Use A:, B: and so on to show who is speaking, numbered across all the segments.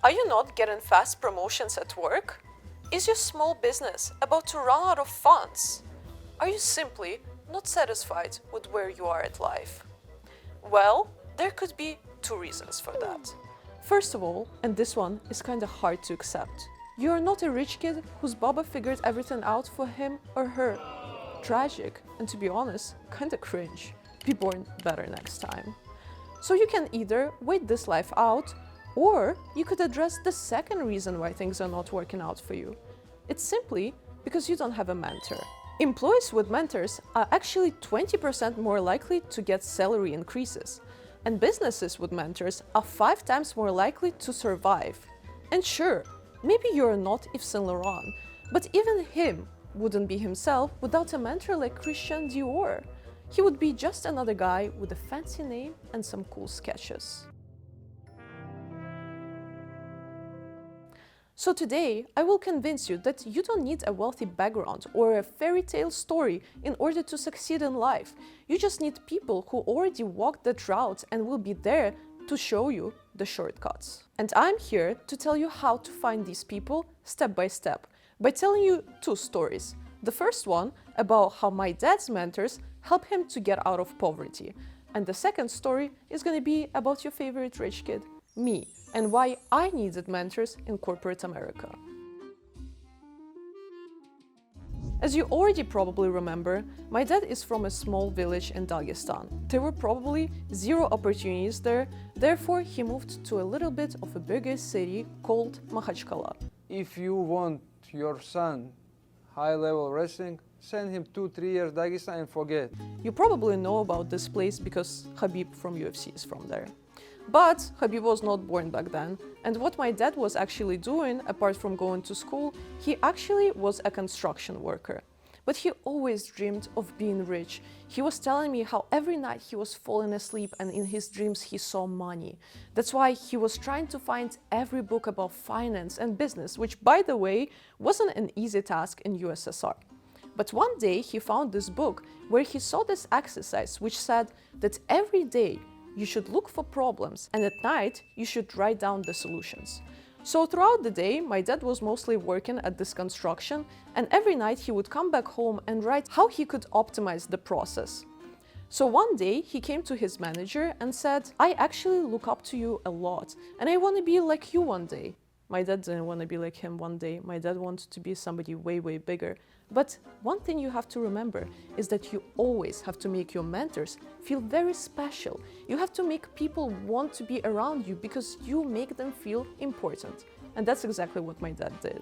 A: Are you not getting fast promotions at work? Is your small business about to run out of funds? Are you simply not satisfied with where you are at life? Well, there could be two reasons for that. First of all, and this one is kinda hard to accept, you are not a rich kid whose Baba figured everything out for him or her. Tragic, and to be honest, kinda cringe. Be born better next time. So you can either wait this life out, or you could address the second reason why things are not working out for you. It's simply because you don't have a mentor. Employees with mentors are actually 20% more likely to get salary increases, and businesses with mentors are 5 times more likely to survive. And sure, maybe you're not Yves Saint Laurent, but even him wouldn't be himself without a mentor like Christian Dior. He would be just another guy with a fancy name and some cool sketches. So today, I will convince you that you don't need a wealthy background or a fairy tale story in order to succeed in life. You just need people who already walked that route and will be there to show you the shortcuts. And I'm here to tell you how to find these people step by step, by telling you 2 stories. The first one about how my dad's mentors help him to get out of poverty. And the second story is going to be about your favorite rich kid, me, and why I needed mentors in corporate America. As you already probably remember, my dad is from a small village in Dagestan. There were probably 0 opportunities there, therefore he moved to a little bit of a bigger city called Makhachkala.
B: If you want your son high-level wrestling, send him 2-3 years Dagestan and forget.
A: You probably know about this place because Khabib from UFC is from there. But Khabib was not born back then, and what my dad was actually doing, apart from going to school, he actually was a construction worker. But he always dreamed of being rich. He was telling me how every night he was falling asleep and in his dreams he saw money. That's why he was trying to find every book about finance and business, which, by the way, wasn't an easy task in USSR. But one day he found this book where he saw this exercise which said that every day you should look for problems, and at night you should write down the solutions. So throughout the day, my dad was mostly working at this construction, and every night he would come back home and write how he could optimize the process. So one day he came to his manager and said, "I actually look up to you a lot, and I want to be like you one day." My dad didn't want to be like him one day. My dad wanted to be somebody way, way bigger. But one thing you have to remember is that you always have to make your mentors feel very special. You have to make people want to be around you because you make them feel important. And that's exactly what my dad did.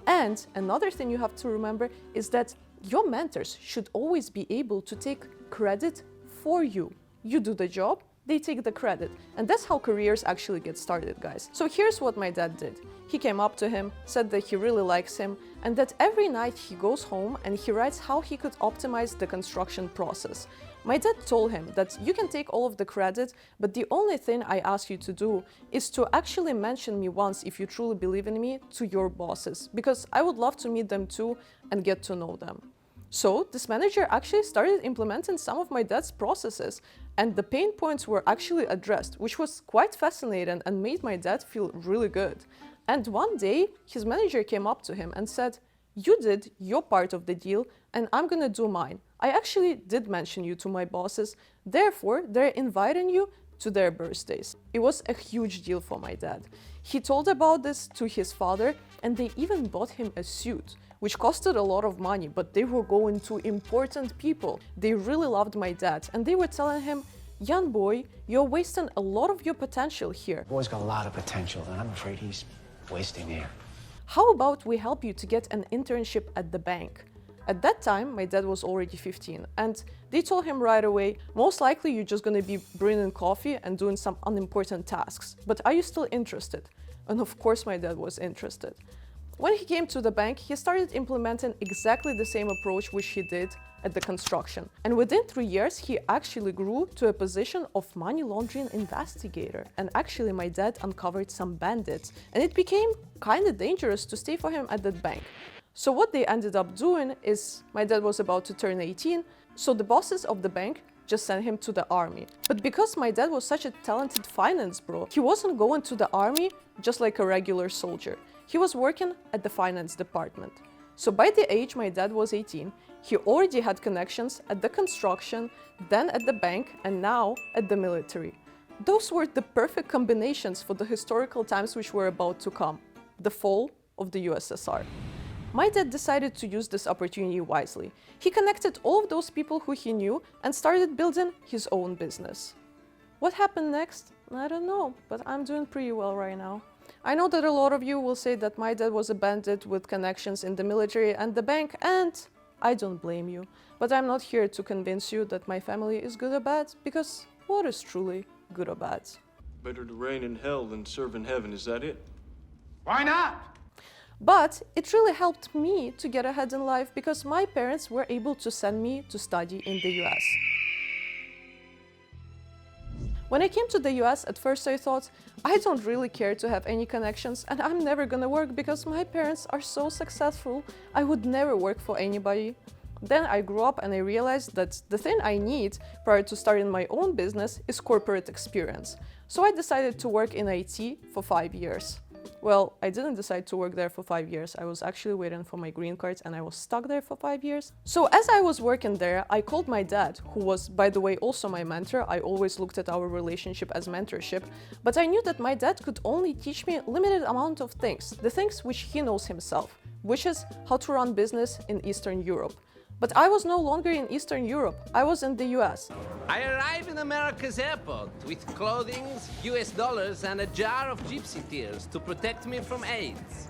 A: And another thing you have to remember is that your mentors should always be able to take credit for you. You do the job, they take the credit. And that's how careers actually get started, guys. So here's what my dad did. He came up to him, said that he really likes him, and that every night he goes home and he writes how he could optimize the construction process. My dad told him that you can take all of the credit, but the only thing I ask you to do is to actually mention me once, if you truly believe in me, to your bosses, because I would love to meet them too and get to know them. So this manager actually started implementing some of my dad's processes, and the pain points were actually addressed, which was quite fascinating and made my dad feel really good. And one day, his manager came up to him and said, "You did your part of the deal, and I'm gonna do mine. I actually did mention you to my bosses, therefore they're inviting you to their birthdays." It was a huge deal for my dad. He told about this to his father, and they even bought him a suit, which costed a lot of money, but they were going to important people. They really loved my dad, and they were telling him, "Young boy, you're wasting a lot of your potential here.
C: Boy's got a lot of potential, and I'm afraid he's wasting here.
A: How about we help you to get an internship at the bank?" At that time, my dad was already 15, and they told him right away, "Most likely you're just gonna be bringing coffee and doing some unimportant tasks, but are you still interested?" And of course my dad was interested. When he came to the bank, he started implementing exactly the same approach which he did at the construction. And within 3 years, he actually grew to a position of money laundering investigator. And actually my dad uncovered some bandits, and it became kind of dangerous to stay for him at that bank. So what they ended up doing is, my dad was about to turn 18, so the bosses of the bank just sent him to the army. But because my dad was such a talented finance bro, he wasn't going to the army just like a regular soldier. He was working at the finance department. So by the age my dad was 18, he already had connections at the construction, then at the bank, and now at the military. Those were the perfect combinations for the historical times which were about to come, the fall of the USSR. My dad decided to use this opportunity wisely. He connected all of those people who he knew and started building his own business. What happened next? I don't know, but I'm doing pretty well right now. I know that a lot of you will say that my dad was a bandit with connections in the military and the bank, and I don't blame you. But I'm not here to convince you that my family is good or bad, because what is truly good or bad?
D: Better to reign in hell than serve in heaven, is that it?
E: Why not?
A: But it really helped me to get ahead in life because my parents were able to send me to study in the US. When I came to the US, at first I thought, I don't really care to have any connections and I'm never gonna work because my parents are so successful, I would never work for anybody. Then I grew up and I realized that the thing I need prior to starting my own business is corporate experience. So I decided to work in IT for 5 years. Well, I didn't decide to work there for 5 years. I was actually waiting for my green card and I was stuck there for 5 years. So as I was working there, I called my dad, who was, by the way, also my mentor. I always looked at our relationship as mentorship, but I knew that my dad could only teach me a limited amount of things, the things which he knows himself, which is how to run business in Eastern Europe. But I was no longer in Eastern Europe, I was in the US.
F: I arrive in America's airport with clothing, US dollars, and a jar of gypsy tears to protect me from AIDS.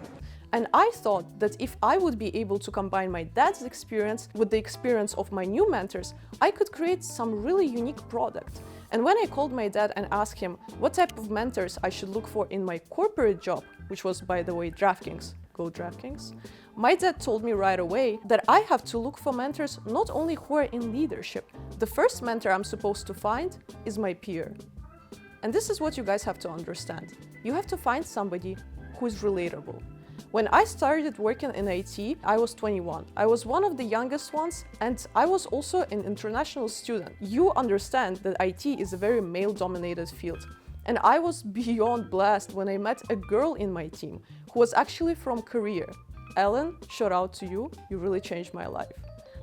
A: And I thought that if I would be able to combine my dad's experience with the experience of my new mentors, I could create some really unique product. And when I called my dad and asked him what type of mentors I should look for in my corporate job, which was, by the way, DraftKings, go DraftKings, my dad told me right away that I have to look for mentors not only who are in leadership. The first mentor I'm supposed to find is my peer. And this is what you guys have to understand. You have to find somebody who is relatable. When I started working in IT, I was 21. I was one of the youngest ones, and I was also an international student. You understand that IT is a very male-dominated field. And I was beyond blessed when I met a girl in my team who was actually from Korea. Ellen, shout out to you, you really changed my life.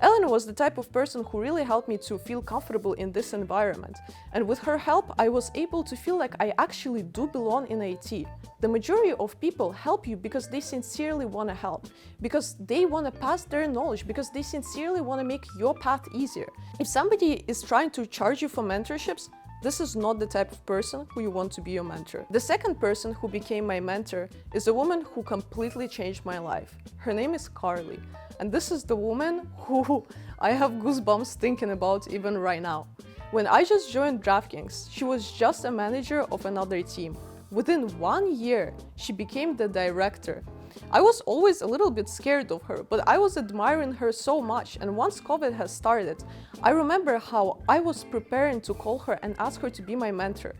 A: Ellen was the type of person who really helped me to feel comfortable in this environment. And with her help, I was able to feel like I actually do belong in IT. The majority of people help you because they sincerely want to help, because they want to pass their knowledge, because they sincerely want to make your path easier. If somebody is trying to charge you for mentorships, this is not the type of person who you want to be your mentor. The second person who became my mentor is a woman who completely changed my life. Her name is Carly. And this is the woman who I have goosebumps thinking about even right now. When I just joined DraftKings, she was just a manager of another team. Within 1 year, she became the director. I was always a little bit scared of her, but I was admiring her so much, and once COVID has started, I remember how I was preparing to call her and ask her to be my mentor.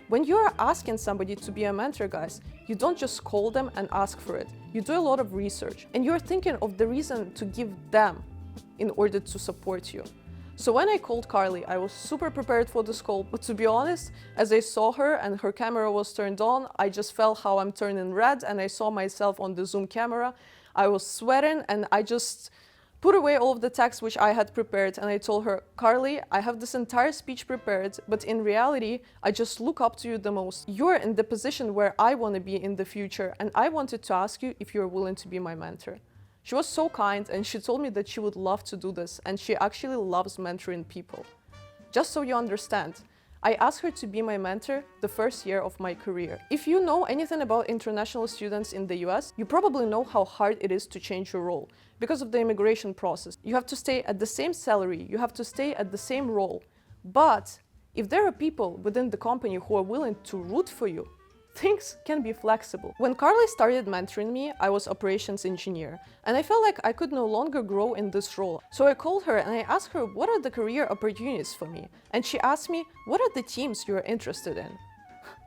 A: When you are asking somebody to be a mentor, guys, you don't just call them and ask for it. You do a lot of research, and you're thinking of the reason to give them in order to support you. So when I called Carly, I was super prepared for this call, but to be honest, as I saw her and her camera was turned on, I just felt how I'm turning red and I saw myself on the Zoom camera. I was sweating and I just put away all of the text which I had prepared and I told her, Carly, I have this entire speech prepared, but in reality, I just look up to you the most. You're in the position where I want to be in the future and I wanted to ask you if you're willing to be my mentor. She was so kind and she told me that she would love to do this and she actually loves mentoring people. Just so you understand, I asked her to be my mentor the first year of my career. If you know anything about international students in the US, you probably know how hard it is to change your role because of the immigration process. You have to stay at the same salary, you have to stay at the same role. But if there are people within the company who are willing to root for you, things can be flexible. When Carly started mentoring me, I was operations engineer, and I felt like I could no longer grow in this role. So I called her and I asked her, what are the career opportunities for me? And she asked me, what are the teams you're interested in?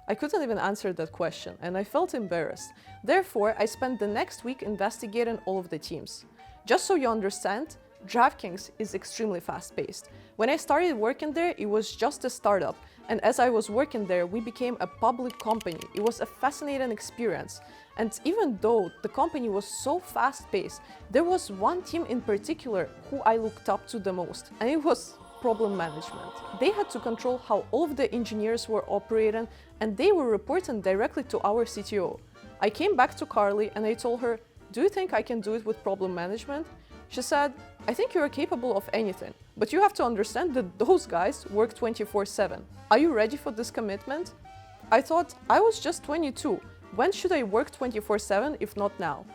A: I couldn't even answer that question, and I felt embarrassed. Therefore, I spent the next week investigating all of the teams. Just so you understand, DraftKings is extremely fast-paced. When I started working there, it was just a startup, And as I was working there, we became a public company. It was a fascinating experience. And even though the company was so fast-paced, there was one team in particular who I looked up to the most, and it was problem management. They had to control how all of the engineers were operating, and they were reporting directly to our CTO. I came back to Carly and I told her, "Do you think I can do it with problem management?" She said, "I think you are capable of anything, but you have to understand that those guys work 24/7. Are you ready for this commitment?" I thought, I was just 22. When should I work 24/7 if not now?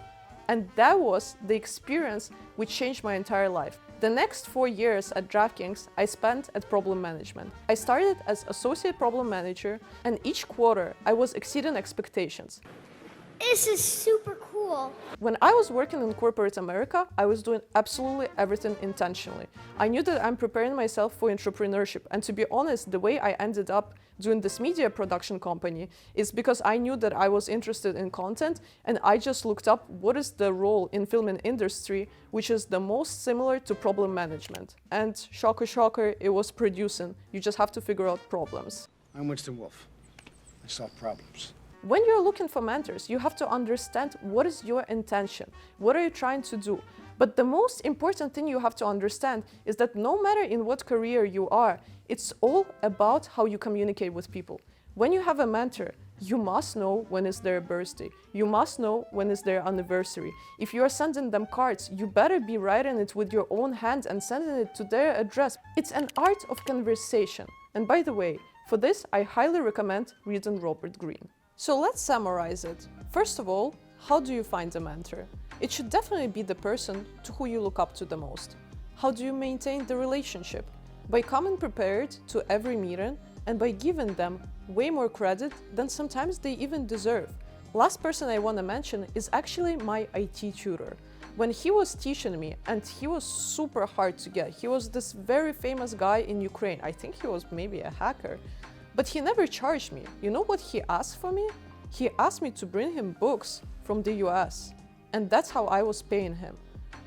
A: And that was the experience which changed my entire life. The next 4 years at DraftKings I spent at problem management. I started as associate problem manager, and each quarter I was exceeding expectations.
E: This is super cool.
A: When I was working in corporate America, I was doing absolutely everything intentionally. I knew that I'm preparing myself for entrepreneurship, and to be honest, the way I ended up doing this media production company is because I knew that I was interested in content, and I just looked up what is the role in film industry which is the most similar to problem management. And shocker, shocker, it was producing. You just have to figure out problems.
G: I'm Winston Wolfe. I solve problems.
A: When you're looking for mentors, you have to understand what is your intention, what are you trying to do. But the most important thing you have to understand is that no matter in what career you are, it's all about how you communicate with people. When you have a mentor, you must know when is their birthday. You must know when is their anniversary. If you are sending them cards, you better be writing it with your own hand and sending it to their address. It's an art of conversation. And by the way, for this, I highly recommend reading Robert Greene. So let's summarize it. First of all, how do you find a mentor? It should definitely be the person to who you look up to the most. How do you maintain the relationship? By coming prepared to every meeting and by giving them way more credit than sometimes they even deserve. Last person I want to mention is actually my IT tutor. When he was teaching me, and he was super hard to get, he was this very famous guy in Ukraine. I think he was maybe a hacker. But he never charged me. You know what he asked for me? He asked me to bring him books from the US. And that's how I was paying him.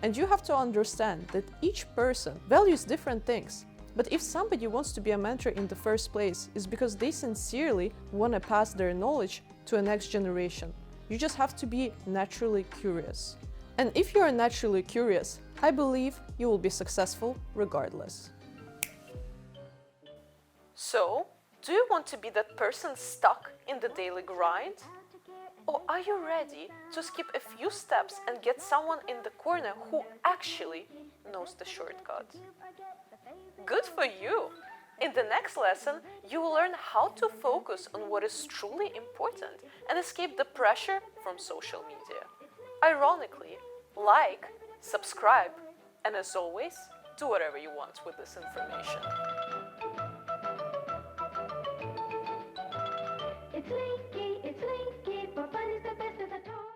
A: And you have to understand that each person values different things. But if somebody wants to be a mentor in the first place, it's because they sincerely want to pass their knowledge to a next generation. You just have to be naturally curious. And if you are naturally curious, I believe you will be successful regardless. So, do you want to be that person stuck in the daily grind? Or are you ready to skip a few steps and get someone in the corner who actually knows the shortcut? Good for you! In the next lesson, you will learn how to focus on what is truly important and escape the pressure from social media. Ironically, like, subscribe, and as always, do whatever you want with this information.